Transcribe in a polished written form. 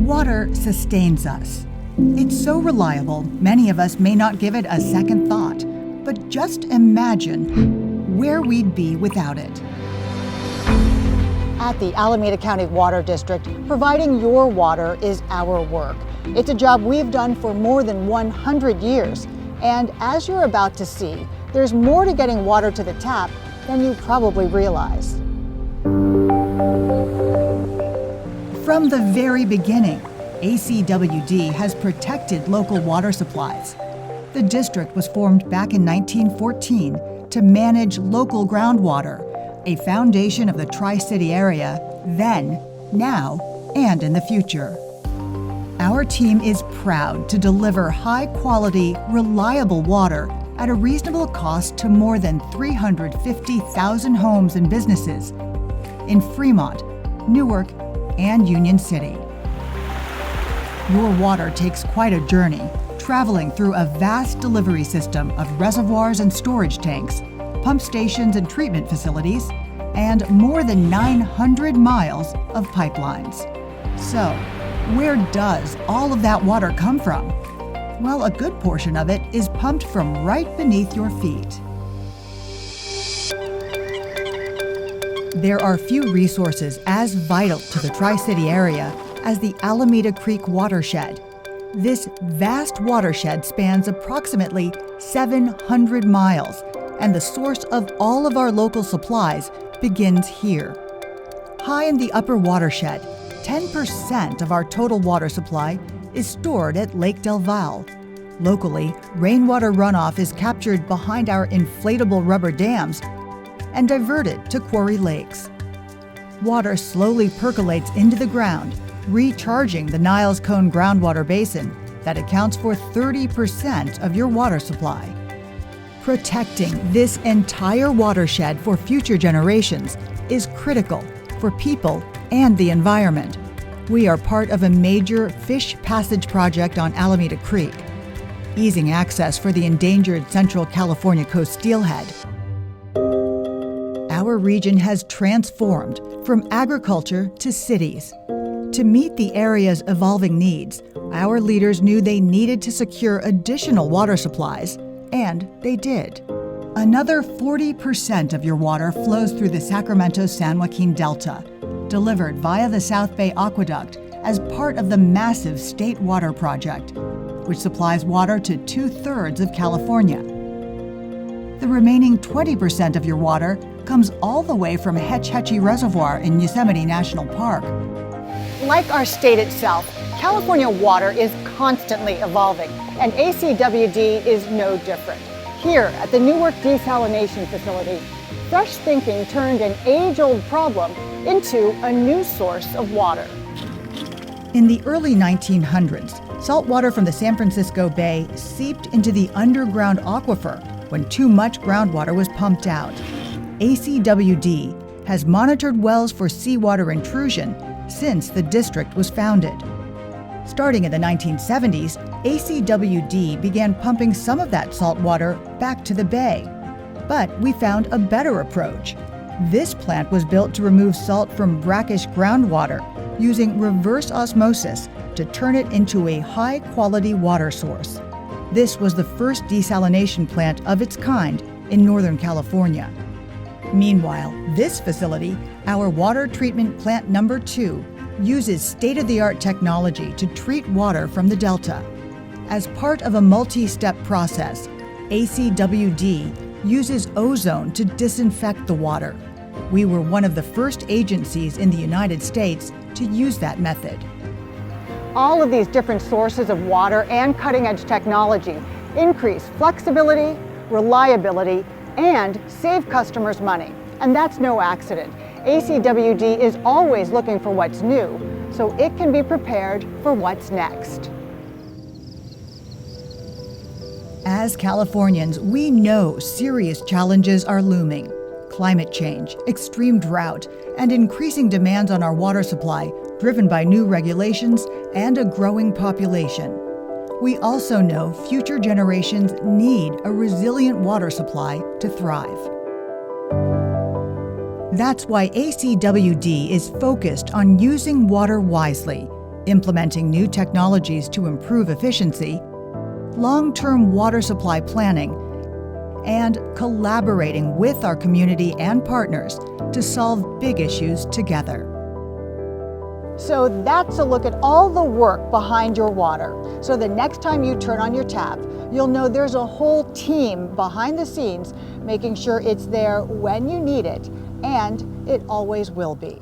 Water sustains us. It's so reliable, many of us may not give it a second thought. But just imagine where we'd be without it. At the Alameda County Water District, providing your water is our work. It's a job we've done for more than 100 years. And as you're about to see, there's more to getting water to the tap than you probably realize. From the very beginning, ACWD has protected local water supplies. The district was formed back in 1914 to manage local groundwater, a foundation of the Tri-City area then, now, and in the future. Our team is proud to deliver high-quality, reliable water at a reasonable cost to more than 350,000 homes and businesses in Fremont, Newark, and Union City. Your water takes quite a journey, traveling through a vast delivery system of reservoirs and storage tanks, pump stations and treatment facilities, and more than 900 miles of pipelines. So, where does all of that water come from? Well, a good portion of it is pumped from right beneath your feet. There are few resources as vital to the Tri-City area as the Alameda Creek Watershed. This vast watershed spans approximately 700 miles, and the source of all of our local supplies begins here. High in the upper watershed, 10% of our total water supply is stored at Lake Del Valle. Locally, rainwater runoff is captured behind our inflatable rubber dams and diverted to quarry lakes. Water slowly percolates into the ground, recharging the Niles Cone groundwater basin that accounts for 30% of your water supply. Protecting this entire watershed for future generations is critical for people and the environment. We are part of a major fish passage project on Alameda Creek, easing access for the endangered Central California coast steelhead. Our region has transformed from agriculture to cities. To meet the area's evolving needs, our leaders knew they needed to secure additional water supplies, and they did. Another 40% of your water flows through the Sacramento-San Joaquin Delta, delivered via the South Bay Aqueduct as part of the massive State Water Project, which supplies water to 2/3 of California. The remaining 20% of your water comes all the way from Hetch Hetchy Reservoir in Yosemite National Park. Like our state itself, California water is constantly evolving, and ACWD is no different. Here at the Newark Desalination Facility, fresh thinking turned an age-old problem into a new source of water. In the early 1900s, salt water from the San Francisco Bay seeped into the underground aquifer when too much groundwater was pumped out. ACWD has monitored wells for seawater intrusion since the district was founded. Starting in the 1970s, ACWD began pumping some of that salt water back to the bay. But we found a better approach. This plant was built to remove salt from brackish groundwater using reverse osmosis to turn it into a high-quality water source. This was the first desalination plant of its kind in Northern California. Meanwhile, this facility, our water treatment plant number 2, uses state-of-the-art technology to treat water from the Delta. As part of a multi-step process, ACWD uses ozone to disinfect the water. We were one of the first agencies in the United States to use that method. All of these different sources of water and cutting-edge technology increase flexibility, reliability, and save customers money. And that's no accident. ACWD is always looking for what's new, so it can be prepared for what's next. As Californians, we know serious challenges are looming. Climate change, extreme drought, and increasing demands on our water supply, driven by new regulations and a growing population. We also know future generations need a resilient water supply to thrive. That's why ACWD is focused on using water wisely, implementing new technologies to improve efficiency, long-term water supply planning, and collaborating with our community and partners to solve big issues together. So that's a look at all the work behind your water. So the next time you turn on your tap, you'll know there's a whole team behind the scenes making sure it's there when you need it, and it always will be.